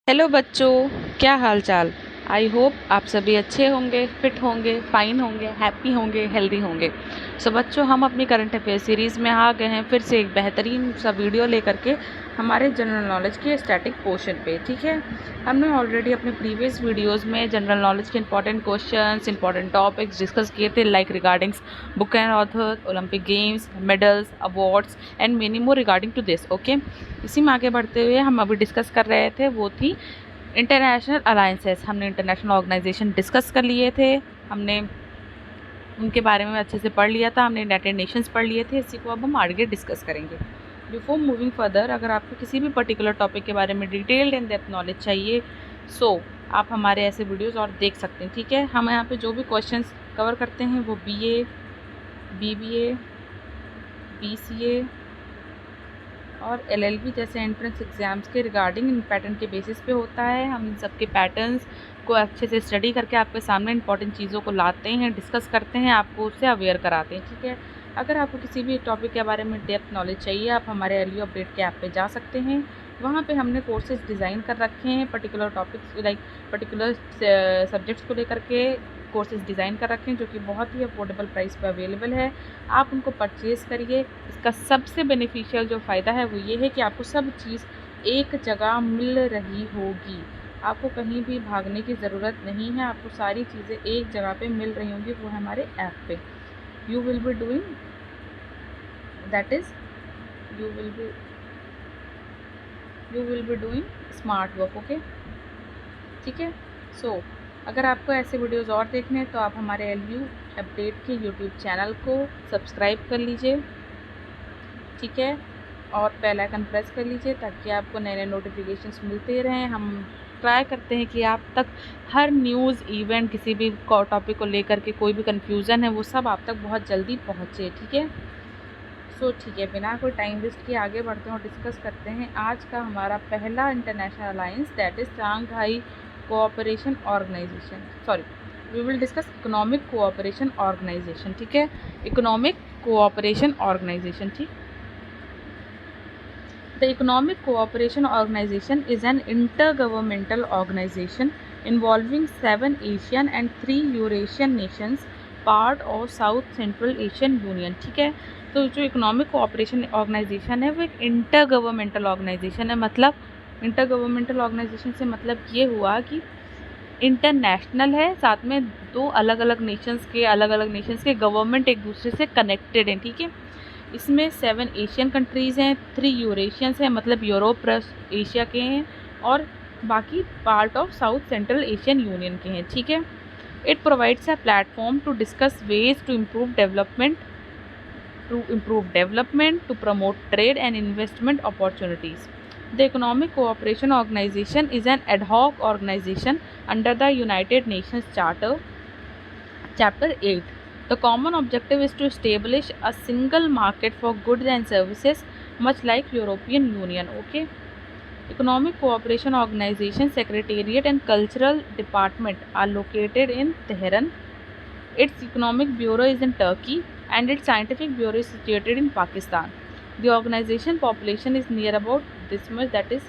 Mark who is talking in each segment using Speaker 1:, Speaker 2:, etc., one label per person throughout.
Speaker 1: Hello बच्चों, क्या हाल चाल। आई होप आप सभी अच्छे होंगे, फिट होंगे, फाइन होंगे, हैप्पी होंगे, हेल्दी होंगे। सो बच्चों, हम अपनी करंट अफेयर सीरीज़ में आ गए हैं फिर से एक बेहतरीन सा वीडियो लेकर के हमारे जनरल नॉलेज के स्टैटिक पोर्शन पे। ठीक है, हमने ऑलरेडी अपने प्रीवियस वीडियोस में जनरल नॉलेज के important questions, important topics discuss किए थे, like regardings book and author, olympic games, medals, awards and many more regarding to this. Okay, इसी में आगे बढ़ते हुए हम अभी डिस्कस कर रहे थे, वो थी इंटरनेशनल अलायंसेस। हमने इंटरनेशनल ऑर्गेनाइजेशन डिस्कस कर लिए थे, हमने उनके बारे में अच्छे से पढ़ लिया था, हमने यूनाइटेड नेशंस पढ़ लिए थे। इसी को अब हम आगे डिस्कस करेंगे। बिफोर मूविंग फर्दर, अगर आपको किसी भी पर्टिकुलर टॉपिक के बारे में डिटेल्ड इन डेप्थ नॉलेज चाहिए, सो आप हमारे ऐसे वीडियोस और देख सकते हैं। ठीक है, हम यहाँ पे जो भी क्वेश्चंस कवर करते हैं वो BA, BBA, BCA और LLB जैसे एंट्रेंस एग्ज़ाम्स के रिगार्डिंग इन पैटर्न के बेसिस पे होता है। हम इन सब के पैटर्न्स को अच्छे से स्टडी करके आपके सामने इंपॉर्टेंट चीज़ों को लाते हैं, डिस्कस करते हैं, आपको उससे अवेयर कराते हैं। ठीक है, अगर आपको किसी भी टॉपिक के बारे में डेप्थ नॉलेज चाहिए, आप हमारे LU अपडेट के ऐप पे जा सकते हैं। वहाँ पे हमने कोर्सेज डिज़ाइन कर रखे हैं, particular topics like particular subjects को लेकर के कोर्सेज डिज़ाइन कर रखे हैं, जो कि बहुत ही अफोर्डेबल प्राइस पे अवेलेबल है। आप उनको परचेज़ करिए। इसका सबसे बेनिफिशियल जो फ़ायदा है वो ये है कि आपको सब चीज़ एक जगह मिल रही होगी, आपको कहीं भी भागने की ज़रूरत नहीं है, आपको सारी चीज़ें एक जगह पे मिल रही होंगी, वो है हमारे ऐप पे। You will be doing that is you will be doing smart work. Okay, ठीक है। सो अगर आपको ऐसे वीडियोस और देखने हैं तो आप हमारे LU अपडेट के यूट्यूब चैनल को सब्सक्राइब कर लीजिए। ठीक है, और बेल आइकन प्रेस कर लीजिए ताकि आपको नए नए नोटिफिकेशंस मिलते रहें। हम ट्राई करते हैं कि आप तक हर न्यूज़ इवेंट, किसी भी टॉपिक को लेकर के कोई भी कन्फ्यूज़न है, वो सब आप तक बहुत जल्दी पहुँचे। ठीक है, सो ठीक है, बिना कोई टाइम वेस्ट किए आगे बढ़ते हैं और डिस्कस करते हैं आज का हमारा पहला international alliance, that is Shanghai Cooperation Organisation. Sorry, we will discuss Economic Cooperation Organisation. ठीक है, इकोनॉमिक कोऑपरेशन ऑर्गेनाइजेशन। ठीक, the Economic Cooperation Organization is an intergovernmental organization involving 7 Asian and 3 Eurasian nations, part of South Central Asian Union। ठीक है, तो जो economic Cooperation organisation है वो एक इंटर गवर्नमेंटल ऑर्गेनाइजेशन है। मतलब इंटर गवर्नमेंटल ऑर्गेनाइजेशन से मतलब ये हुआ कि इंटरनेशनल है, साथ में दो अलग अलग नेशंस के गवर्नमेंट एक दूसरे से कनेक्टेड हैं। ठीक है, इसमें 7 एशियन कंट्रीज़ हैं, 3 यूरेशियंस हैं, मतलब यूरोप प्लस एशिया के हैं, और बाकी part of South Central Asian Union के हैं। ठीक है, it provides a platform to discuss ways to improve development, to promote trade and investment opportunities. The Economic Cooperation Organization is an ad hoc organization under the United Nations Charter, Chapter 8. The common objective is to establish a single market for goods and services, much like European Union. Okay. Economic Cooperation Organization Secretariat and Cultural Department are located in Tehran. Its economic bureau is in Turkey and its scientific bureau is situated in Pakistan. The organization population is near about this much, that is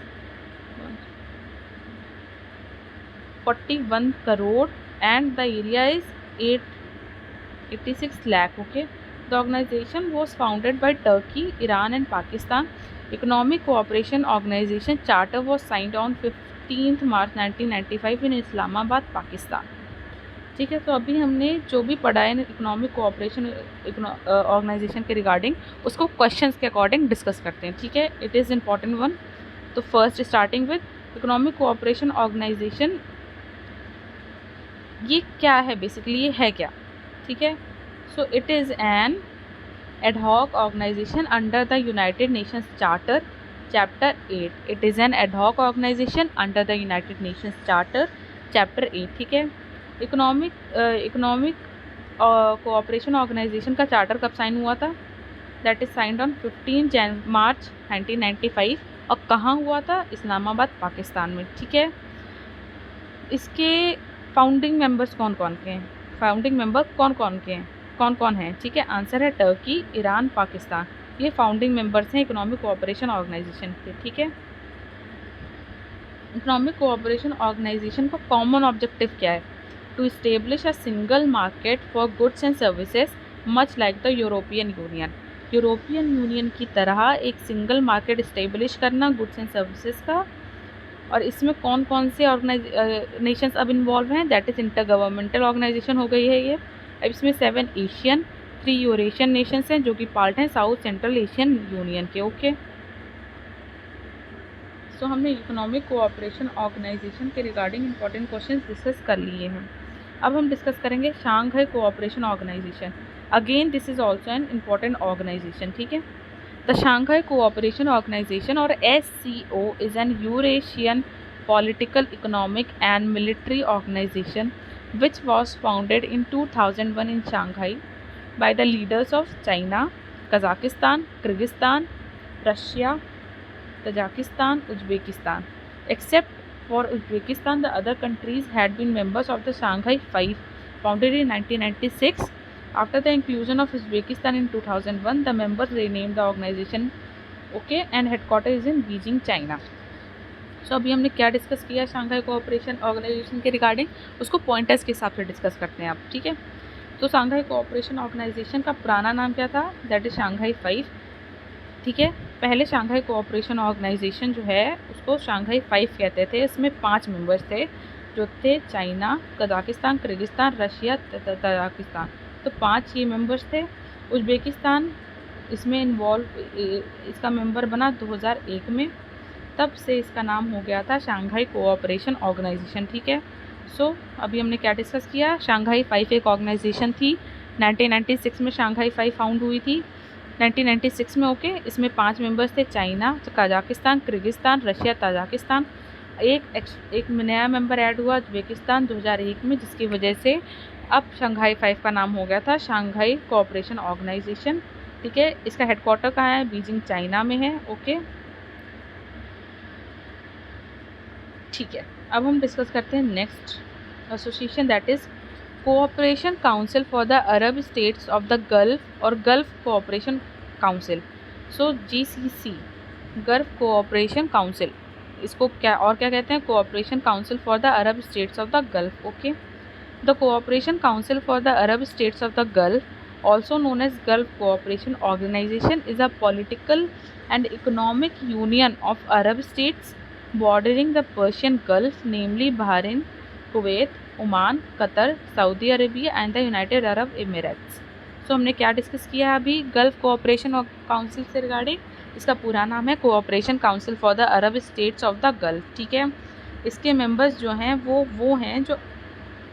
Speaker 1: 41 crore, and the area is 86 lakh. Okay, the organization was founded by Turkey, Iran and Pakistan. Economic Cooperation Organization Charter was signed on 15th March 1995 in Islamabad, Pakistan. ठीक है, तो अभी हमने जो भी पढ़ा है Economic Cooperation Organisation के रिगार्डिंग, उसको क्वेश्चंस के अकॉर्डिंग डिस्कस करते हैं। ठीक है, इट इज़ इम्पॉर्टेंट वन। तो first starting with Economic Cooperation Organisation, ये क्या है, बेसिकली ये है क्या। ठीक है, so it is an ad hoc organisation under the United Nations Charter, chapter 8। It is an ad hoc organisation under the United Nations Charter, chapter 8। ठीक है, इकोनॉमिक कोऑपरेशन ऑर्गेनाइजेशन का चार्टर कब साइन हुआ था, दैट इज़ साइंड ऑन 15 मार्च 1995। और कहाँ हुआ था, इस्लामाबाद, पाकिस्तान में। ठीक है, इसके फाउंडिंग मेंबर्स कौन कौन के हैं, फाउंडिंग मेंबर कौन कौन हैं। ठीक है, आंसर है टर्की, ईरान, पाकिस्तान, ये फाउंडिंग मेंबर्स हैं इकोनॉमिक कोऑपरेशन ऑर्गेनाइजेशन के। ठीक है, इकोनॉमिक कोऑपरेशन ऑर्गेनाइजेशन का कॉमन ऑब्जेक्टिव क्या है? To establish a single market for goods and services much like the European Union. European Union की तरह एक सिंगल मार्केट इस्टेब्लिश करना गुड्स एंड सर्विसेज का। और इसमें कौन कौन से नेशंस अब इन्वॉल्व हैं? That is inter governmental organisation हो गई है ये। अब इसमें 7 एशियन, 3 यूरेशियन नेशंस हैं जो कि पार्ट हैं साउथ सेंट्रल एशियन यूनियन के। ओके, सो हमने इकोनॉमिक कोऑपरेशन ऑर्गेनाइजेशन के रिगार्डिंग इंपॉर्टेंट क्वेश्चन डिस्कस कर लिए हैं। अब हम डिस्कस करेंगे Shanghai Cooperation Organisation. Again this is also an important organisation, ठीक है। द शांघाई कोऑपरेशन ऑर्गेनाइजेशन और SCO is an Eurasian political, economic and military organization which was founded in 2001 in Shanghai by the leaders of China, Kazakhstan, Kyrgyzstan, Russia, Tajikistan, Uzbekistan. Except for Uzbekistan, the other countries had been members of the Shanghai Five, founded in 1996. After the inclusion of Uzbekistan in 2001, the members renamed the organization, okay, and headquarters is in Beijing, China. सो अभी हमने क्या discuss किया Shanghai Cooperation Organisation के रिगार्डिंग, उसको pointers के हिसाब से डिस्कस करते हैं आप, ठीक है। तो शांघाई कोऑपरेशन ऑर्गेनाइजेशन का पुराना नाम क्या था? दैट इज शांघाई 5, ठीक है। पहले शांघाई कोऑपरेशन ऑर्गेनाइजेशन जो है उसको शांघाई 5 कहते थे। इसमें 5 मेंबर्स थे जो थे China, Kazakhstan, Kyrgyzstan, Russia, Tajikistan. तो 5 ये मेंबर्स थे। उज़्बेकिस्तान इसमें इन्वॉल्व, इसका मेंबर बना 2001 में, तब से इसका नाम हो गया था शांघाई कोऑपरेशन ऑर्गेनाइजेशन, ठीक है। सो अभी हमने क्या डिस्कस किया? शांघाई 5 एक ऑर्गेनाइजेशन थी, 1996 में शांघाई 5 फाउंड हुई थी, 1996 में, ओके। इसमें 5 मेंबर्स थे, China, Kazakhstan, Kyrgyzstan, Russia, Tajikistan. एक नया मेंबर ऐड हुआ उज़्बेकिस्तान 2001 में, जिसकी वजह से अब शांघाई 5 का नाम हो गया था शांघाई कोऑपरेशन ऑर्गेनाइजेशन, ठीक है। इसका हेडक्वार्टर कहाँ है? बीजिंग, चाइना में है, ओके, ठीक है। अब हम डिस्कस करते हैं next association, that is Cooperation Council for the Arab States of the Gulf और Gulf Cooperation Council. So GCC, Gulf Cooperation Council, इसको क्या कहते हैं? Cooperation Council for the Arab States of the Gulf, okay. The Cooperation Council for the Arab States of the Gulf, also known as Gulf Cooperation Organisation, is a political and economic union of Arab states bordering the Persian Gulf, namely Bahrain, Kuwait, Oman, Qatar, Saudi Arabia and the United Arab Emirates. So हमने क्या discuss किया है अभी Gulf Cooperation Council से regarding? इसका पूरा नाम है Cooperation Council for the Arab States of the Gulf, ठीक है। इसके मेंबर्स जो हैं वो हैं जो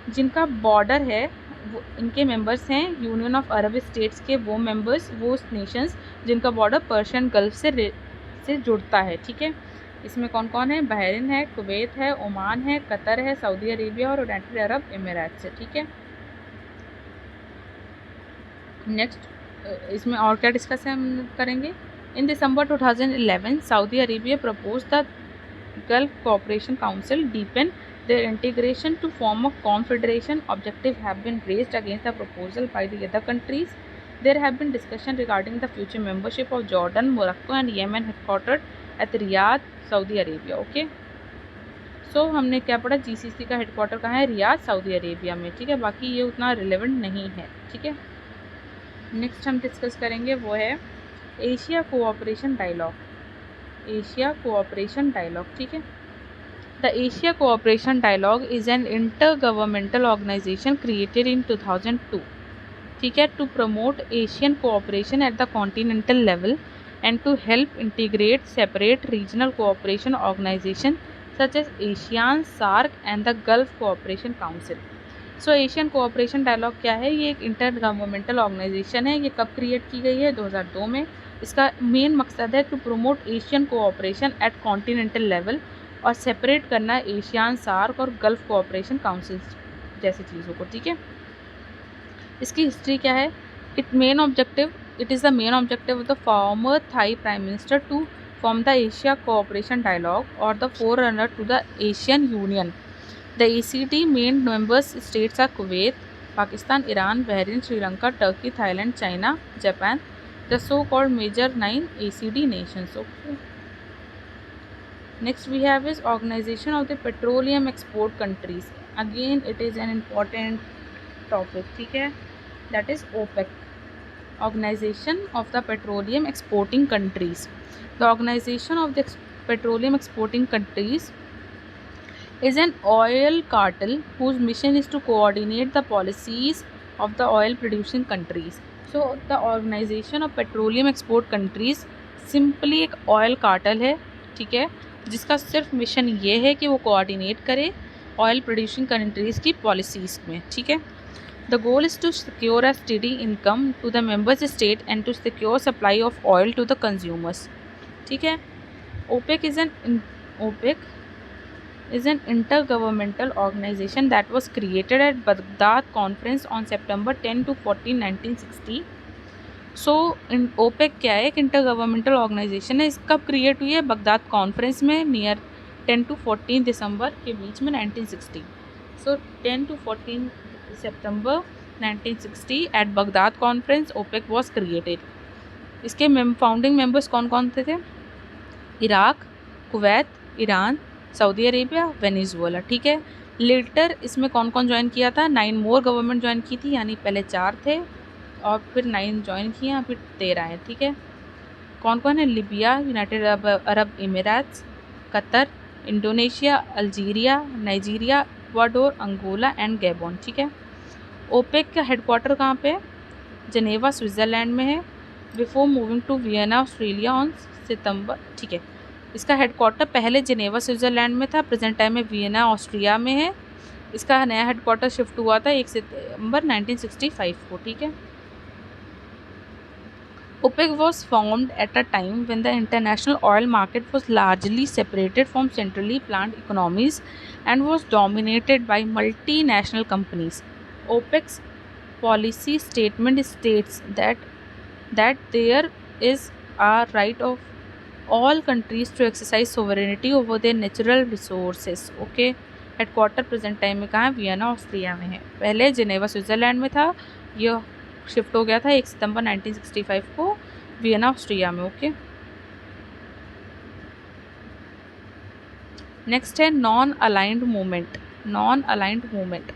Speaker 1: जिनका बॉर्डर है, वो इनके मेंबर्स हैं यूनियन ऑफ अरब स्टेट्स के वो मेंबर्स, वो नेशंस जिनका बॉर्डर पर्शियन गल्फ से जुड़ता है, ठीक है। इसमें कौन कौन है? बहरीन है, कुवैत है, ओमान है, कतर है, सऊदी अरेबिया और यूनाइटेड अरब एमिरेट्स है, ठीक है। नेक्स्ट इसमें और क्या डिस्कस हम करेंगे? इन दिसंबर 2011 Saudi Arabia propose the gulf Cooperation council deepen their integration to form a confederation. Objective have been raised against the proposal by the other countries. There have been discussion regarding the future membership of Jordan, Morocco and Yemen, headquartered at Riyadh, Saudi Arabia, okay. So हमने क्या पढ़ा? GCC का headquarter कहाँ है? Riyadh, Saudi Arabia में, ठीक है। बाकी ये उतना रिलेवेंट नहीं है, ठीक है। नेक्स्ट हम डिस्कस करेंगे वो है Asia Cooperation Dialogue, Asia Cooperation Dialogue, ठीक है। The Asia Cooperation Dialogue is an inter governmental organisation created in 2002, ठीक है, to promote Asian cooperation at the continental level and to help integrate separate regional cooperation organization such as ASEAN, SAARC and the Gulf Cooperation Council. So Asian Cooperation Dialogue क्या है? ये एक inter governmental organisation है। ये कब create की गई है? 2002 में। इसका मेन मकसद है to promote Asian cooperation at continental level और सेपरेट करना एशियान, सार्क और गल्फ कोऑपरेशन काउंसिल जैसी चीज़ों को, ठीक है। इसकी हिस्ट्री क्या है? It is the main objective of the former Thai Prime Minister to form the Asia Cooperation Dialogue or the forerunner to the Asian Union. The ACD main members states are Kuwait, Pakistan, Iran, Bahrain, Sri Lanka, Turkey, Thailand, China, Japan, the so-called major 9 ACD nations. Okay. Next we have is Organization of the Petroleum Export Countries. Again it is an important topic, ठीक है, that is OPEC, Organization of the Petroleum Exporting Countries. The Organization of the Petroleum Exporting Countries is an oil cartel whose mission is to coordinate the policies of the oil producing countries. So the Organization of Petroleum Export Countries simply एक oil cartel है, ठीक है, जिसका सिर्फ mission ये है कि वो कोऑर्डिनेट करे ऑयल प्रोड्यूसिंग कंट्रीज़ की पॉलिसीज़ में, ठीक है. The goal is to secure a steady income to the members state and to secure supply of oil to the consumers, ठीक है. OPEC is an intergovernmental organization that was created at Baghdad Conference on September 10 to 14, 1960. So OPEC क्या है, एक intergovernmental organisation है. इस कब create हुई है, बगदाद कॉन्फ्रेंस में नियर 10 to 14 दिसंबर के बीच में 1960. So 10 to 14 September 1960 at Baghdad conference OPEC was created. इसके फाउंडिंग मेंबर्स कौन कौन थे? Iraq, Kuwait, Iran, Saudi Arabia, Venezuela, ठीक है. लेटर इसमें कौन कौन ज्वाइन किया था? 9 मोर गवर्नमेंट ज्वाइन की थी, यानी पहले 4 थे और फिर 9 ज्वाइन किए, फिर 13 हैं, ठीक है. कौन कौन है? Libya, United Arab Emirates, Qatar, Indonesia, Algeria, Nigeria, Ecuador, Angola and Gabon, ठीक है. OPEC का हेडक्वार्टर कहाँ पे? जनेवा, स्विट्ज़रलैंड में है. Before moving to Vienna, Australia on September, ठीक है. इसका हेडक्वार्टर पहले जनेवा स्विट्ज़रलैंड में था, प्रेजेंट टाइम में वियना ऑस्ट्रिया में है. इसका नया हेडक्वार्टर शिफ्ट हुआ था 1 सितंबर 1965 को, ठीक है. OPEC was formed at a time when the international oil market was largely separated from centrally planned economies and was dominated by multinational companies. OPEC's policy statement states that there is a right of all countries to exercise sovereignty over their natural resources. Okay, headquarter present time में कहाँ है? Vienna Austria में है. पहले Geneva Switzerland में था, यह shift हो गया था 1 सितंबर 1965 को वियना ऑस्ट्रिया में. ओके, नेक्स्ट है non aligned movement. Non aligned movement.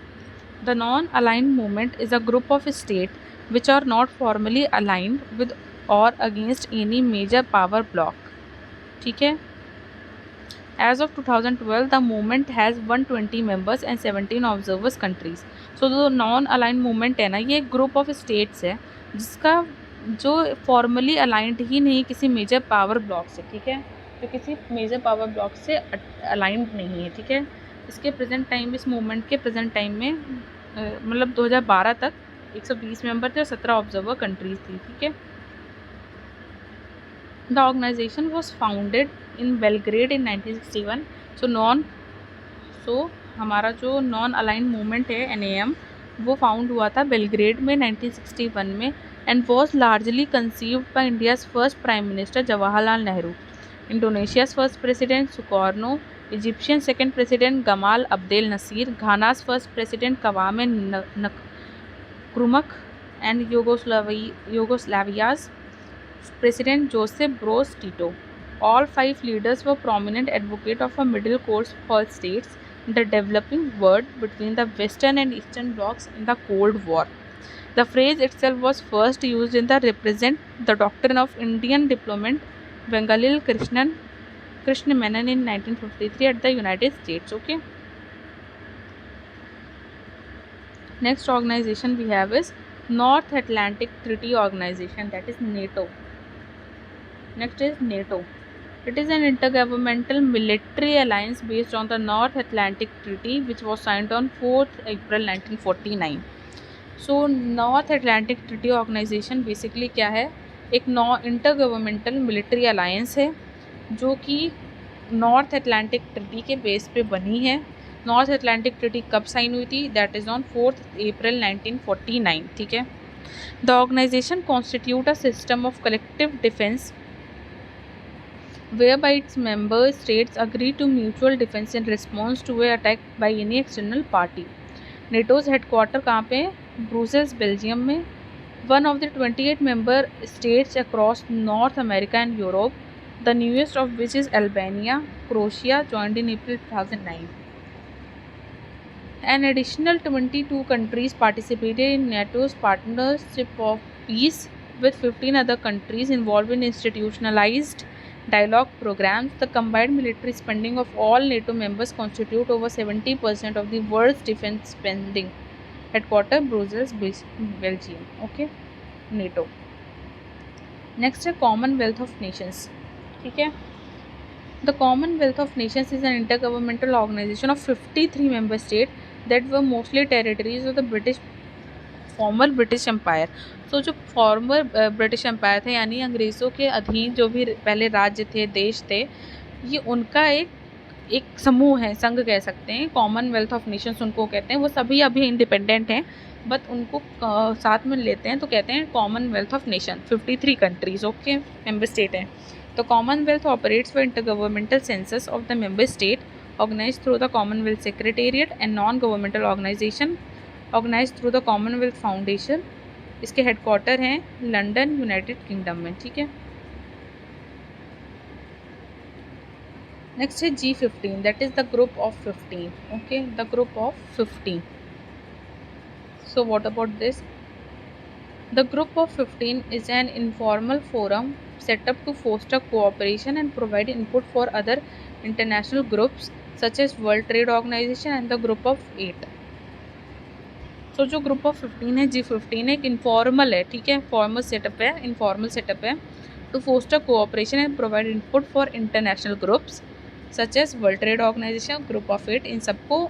Speaker 1: The non aligned movement is a group of state which are not formally aligned with or against any major power bloc, ठीक है. As of 2012, the movement has 120 members and 17 observers countries. So जो non aligned movement है ना, ये एक group of states है जिसका जो फॉर्मली अलाइंड ही नहीं किसी मेजर पावर ब्लॉक से, ठीक है, जो किसी मेजर पावर ब्लॉक से अलाइंड नहीं है, ठीक है. इसके प्रेजेंट टाइम, इस मूवमेंट के प्रेजेंट टाइम में मतलब 2012 तक 120 मेंबर थे और 17 ऑब्जर्वर कंट्रीज थी, ठीक है. The organization was founded in Belgrade in 1961. So हमारा जो नॉन अलाइंड मूवमेंट है NAM, वो फाउंड हुआ था बेलग्रेड में 1961 में and was largely conceived by India's first prime minister Jawaharlal Nehru, Indonesia's first president Sukarno, Egyptian second president Gamal Abdel Nasser, Ghana's first president Kwame Nkrumah and Yugoslavia's President Joseph Broz Tito. All 5 leaders were prominent advocates of a middle course for states in the developing world between the Western and Eastern blocs in the Cold War. The phrase itself was first used in the represent the doctrine of Indian diplomat Bengalil Krishna Menon in 1953 at the United States. Okay. Next organization we have is North Atlantic Treaty Organization, that is NATO. Next is NATO. It is an intergovernmental military alliance based on the North Atlantic Treaty which was signed on 4th April 1949. So North Atlantic Treaty Organization basically क्या है? एक intergovernmental military alliance है जो कि north Atlantic treaty के base पे बनी है. नॉर्थ अटलांटिक ट्रीटी कब साइन हुई थी? That is on 4th April 1949, ठीक है. The organisation constitute a system of collective defence whereby its member states agree to mutual defense in response to an attack by any external party. NATO's headquarter कहाँ पे? Brussels, Belgium में. One of the 28 member states across North America and Europe, the newest of which is Albania. Croatia joined in April 2009. An additional 22 countries participated in NATO's Partnership of Peace, with 15 other countries involved in institutionalized dialogue programs. The combined military spending of all NATO members constitute over 70% of the world's defense spending. Headquarters Brussels, Belgium. Okay, NATO. Next है Commonwealth of Nations. ठीक है, the Commonwealth of Nations is an inter governmental organisation of 53 member state that were mostly territories of the British former British Empire. तो जो farmer British empire थे यानी अंग्रेज़ों के अधीन जो भी पहले राज्य थे, देश थे, ये उनका एक समूह है, संघ कह सकते हैं. कॉमनवेल्थ ऑफ नेशंस उनको कहते हैं. वो सभी अभी इंडिपेंडेंट हैं, बट उनको साथ में लेते हैं तो कहते हैं Commonwealth of nation. 53 countries okay member state हैं. तो Commonwealth operates for intergovernmental census of the member state organise through the Commonwealth Secretariat and non governmental organisation organise through the Commonwealth Foundation. इसके हेडक्वार्टर हैं London, United Kingdom में. ठीक है, next है G15, that is the group of 15. Okay, the group of 15. So what about this? The group of 15 is an informal forum set up to foster cooperation and provide input for other international groups such as World Trade Organization and the Group of 8. So जो group of 15 है G15 एक informal है. ठीक है, formal setup है, informal setup है. To foster cooperation and provide input for international groups such as World Trade Organization, Group of 8. इन सबको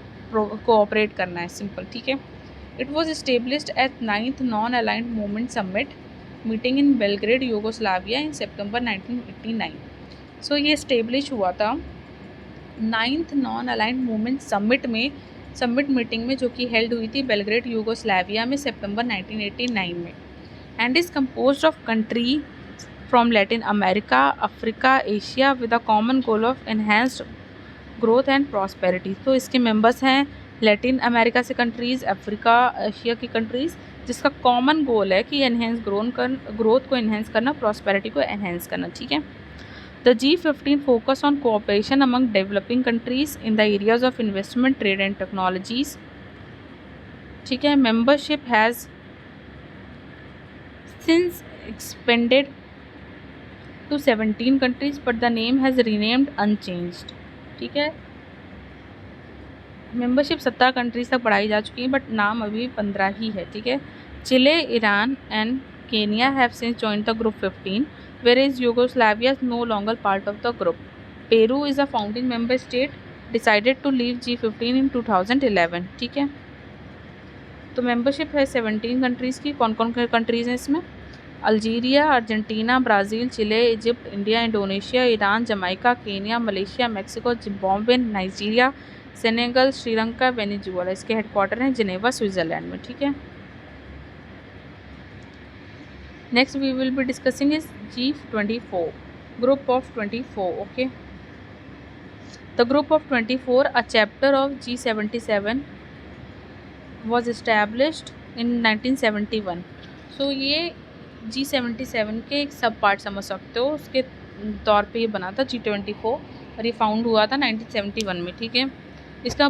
Speaker 1: cooperate करना है, simple. ठीक है. It was established at 9th Non-Aligned Movement Summit meeting in Belgrade, Yugoslavia in September 1989. So ये establish हुआ था 9th Non-Aligned Movement Summit में, summit meeting में, जो कि हेल्ड हुई थी बेलग्रेड यूगोस्लाविया में सितंबर 1989 में. And is composed of country from Latin America, Africa, Asia with a common goal of enhanced growth and prosperity. तो इसके मेंबर्स हैं लैटिन अमेरिका से कंट्रीज़, अफ्रीका, एशिया की कंट्रीज़, जिसका कॉमन गोल है कि एनहेंस ग्रोथ को एनहेंस करना, प्रॉस्पेरिटी को एनहेंस करना. ठीक है, the G15 focus on cooperation among developing countries in the areas of investment, trade and technologies. ठीक है, membership has since expanded to 17 countries but the name has renamed unchanged. ठीक है, membership 17 countries तक बढ़ाई जा चुकी है बट नाम अभी 15 ही है. ठीक है, Chile, Iran and Kenya have since joined the group 15 whereas Yugoslavia is no longer part of the group. Peru is a founding member state, decided to leave G15 in 2011. ठीक है, तो membership है 17 countries की. कौन कौन countries हैं इसमें? Algeria, Argentina, Brazil, Chile, Egypt, India, Indonesia, Iran, Jamaica, Kenya, Malaysia, Mexico, Zimbabwe, Nigeria, Senegal, Sri Lanka, Venezuela. इसके हेडक्वार्टर हैं जिनेवा, स्विट्ज़रलैंड में. ठीक है, next we will be discussing is G24, group of 24. Okay, the group of 24, a chapter of G77 was established in 1971. सो ये G77 के एक सब पार्ट समझ सकते हो, उसके तौर पे ये बना था G24 और ये फाउंड हुआ था 1971 में. ठीक है, इसका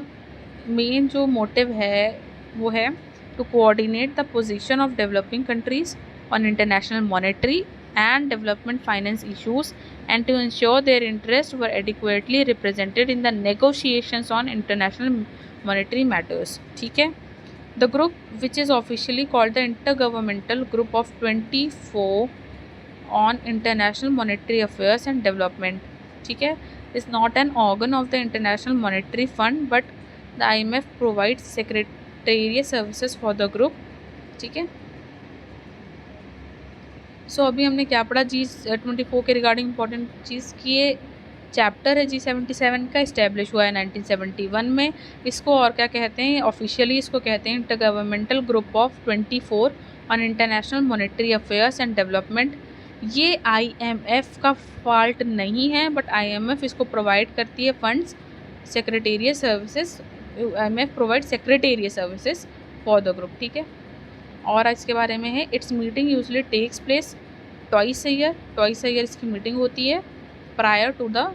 Speaker 1: मेन जो मोटिव है वो है to coordinate the position of developing countries on international monetary and development finance issues and to ensure their interest were adequately represented in the negotiations on international monetary matters. ठीक है, the group which is officially called the intergovernmental group of 24 on international monetary affairs and development. ठीक है, is not an organ of the International Monetary Fund but the IMF provides secretariat services for the group. ठीक है, सो अभी हमने क्या पढ़ा G24 के regarding important चीज़ की ये चैप्टर है G77 का, इस्टेब्लिश हुआ है 1971 में. इसको और क्या कहते हैं? ऑफिशियली इसको कहते हैं intergovernmental group of 24 on international monetary affairs and development. ये IMF का फॉल्ट नहीं है बट IMF इसको प्रोवाइड करती है funds, secretariat services. IMF provide secretariat services for the group. ठीक है, और इसके बारे में है its meeting usually takes place twice a year. इसकी मीटिंग होती है prior to the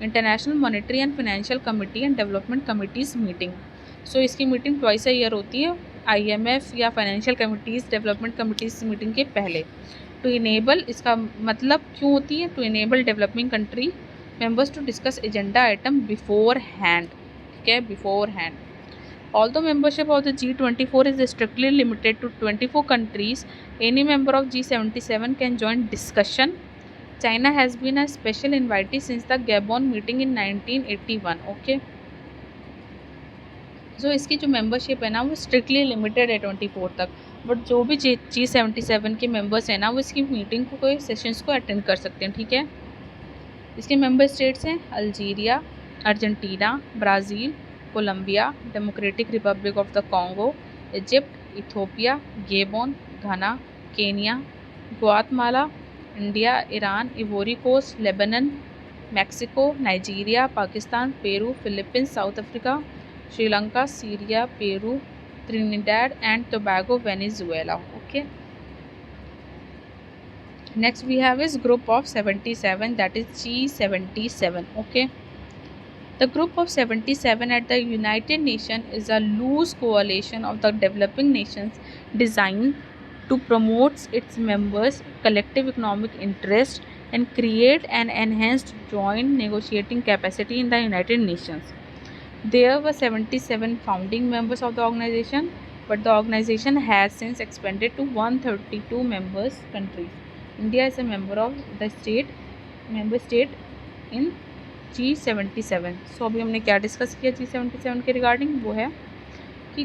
Speaker 1: international monetary and financial committee and development committees meeting. So इसकी मीटिंग ट्वाइस अ ईयर होती है IMF या financial committees development committees meeting के पहले। To enable, इसका मतलब क्यों होती है? To enable developing country members to discuss agenda item beforehand, ठीक है, beforehand. Although membership of the G24 is strictly limited to 24 countries, any member of G77 can join discussion. China has been a special invitee since the Gabon meeting in 1981. Okay. So इसकी जो membership है ना वो strictly limited है 24 तक, but जो भी G77 के members हैं ना वो इसकी meeting को, कोई sessions को attend कर सकते हैं, ठीक है। इसके member states हैं Algeria, Argentina, Brazil, Colombia, Democratic Republic of the Congo, Egypt, Ethiopia, Gabon, Ghana, Kenya, Guatemala, India, Iran, Ivory Coast, Lebanon, Mexico, Nigeria, Pakistan, Peru, Philippines, South Africa, Sri Lanka, Syria, Peru, Trinidad and Tobago, Venezuela. Okay, next we have is group of 77, that is G77. Okay, the group of 77 at the United Nations is a loose coalition of the developing nations designed to promote its members' collective economic interest and create an enhanced joint negotiating capacity in the United Nations. There were 77 founding members of the organization, but the organization has since expanded to 132 members countries. India is a member state in G77. सो अभी हमने क्या discuss किया G77 के regarding? वो है कि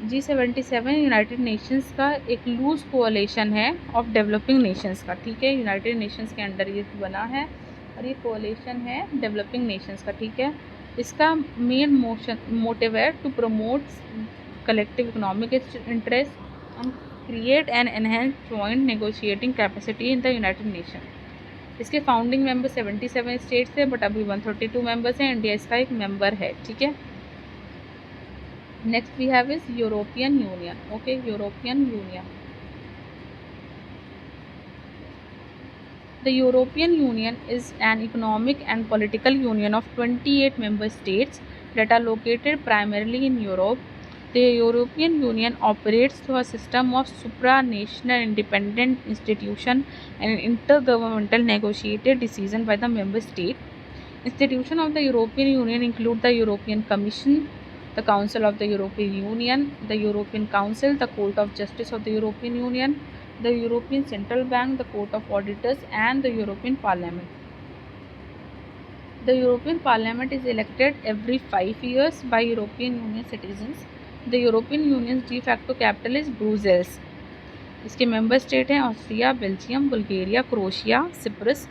Speaker 1: G77 United Nations का एक लूज कोअलेशन है ऑफ डेवलपिंग नेशंस का, ठीक है। यूनाइटेड नेशंस के अंडर ये बना है और ये कोअलेशन है डेवलपिंग नेशंस का, ठीक है। इसका मेन मोटिव है to promote collective economic interest and create an enhance joint negotiating capacity in the United Nation. इसके फाउंडिंग मेंबर 77 स्टेट्स थे, बट अभी 132 मेंबर्स हैं। इंडिया इसका एक मेंबर है, ठीक है। Next we have is European Union. Okay, European Union. The European Union is an economic and political union of 28 member states that are located primarily in Europe. The European Union operates through a system of supranational independent institution and intergovernmental negotiated decision by the member state. Institutions of the European Union include the European Commission, the Council of the European Union, the European Council, the Court of Justice of the European Union, the European Central Bank, the Court of Auditors, and the European Parliament. The European Parliament is elected every 5 years by European Union citizens. The European Union's de facto capital is Brussels. इसके member state हैं Austria, Belgium, Bulgaria, Croatia, Cyprus,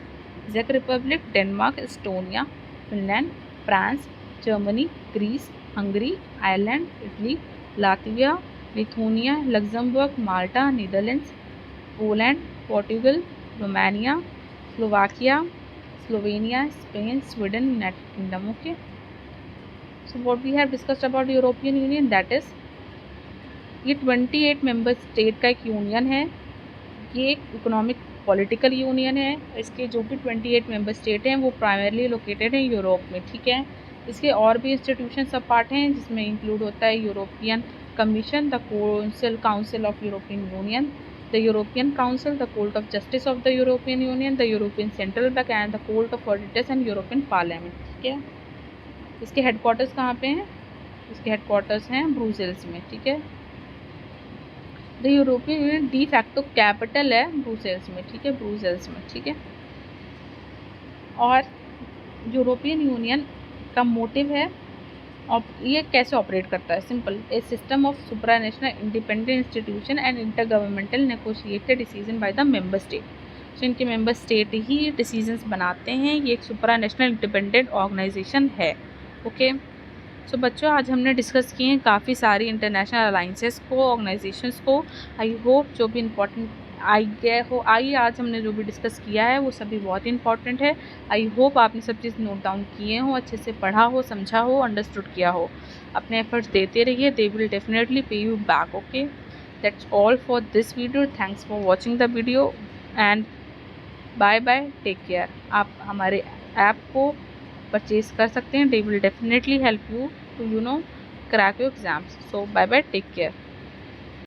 Speaker 1: चेक Republic, Denmark, Estonia, Finland, France, Germany, Greece, Hungary, Ireland, Italy, Latvia, Lithuania, Luxembourg, Malta, Netherlands, Poland, Portugal, Romania, Slovakia, Slovenia, Spain, Sweden, United Kingdom. Okay, so what we have discussed about European Union, that is ये 28 member state का एक union है। ये एक economic political union है। इसके जो भी 28 मेंबर स्टेट हैं वो प्राइमरली लोकेटेड हैं यूरोप में, ठीक है। इसके और भी इंस्टीट्यूशन सब पार्ट हैं जिसमें इंक्लूड होता है European commission, the council of European Union, the European council, the court of justice of the European Union, the European central bank and the court of auditors and European parliament, ठीक है। इसके headquarters कहाँ पे हैं? इसके headquarters हैं Brussels में, ठीक है। The European union de facto capital है ब्रुसेल्स में, ठीक है, ब्रुसेल्स में, ठीक है। और यूरोपियन यूनियन का मोटिव है, और ये कैसे ऑपरेट करता है? Simple, a system of supranational independent institution and intergovernmental negotiated decision by the member state. So इनके मेंबर स्टेट ही डिसीजंस बनाते हैं। ये एक सुप्रानेशनल इंडिपेंडेंट ऑर्गेनाइजेशन है। ओके, सो बच्चों आज हमने डिस्कस किए हैं काफ़ी सारी इंटरनेशनल अलाइंसेस को, ऑर्गेनाइजेशंस को। आई होप जो भी इम्पोर्टेंट आज हमने जो भी डिस्कस किया है वो सभी बहुत इंपॉर्टेंट है। आई होप आपने सब चीज़ नोट डाउन किए हो, अच्छे से पढ़ा हो, समझा हो, अंडरस्टूड किया हो। अपने एफर्ट्स देते रहिए, they will definitely pay you back. Okay, that's all for this video. Thanks for watching the video. And bye bye, take care. आप हमारे ऐप को परचेज कर सकते हैं। They will definitely help you to crack your exams. So bye bye, take care.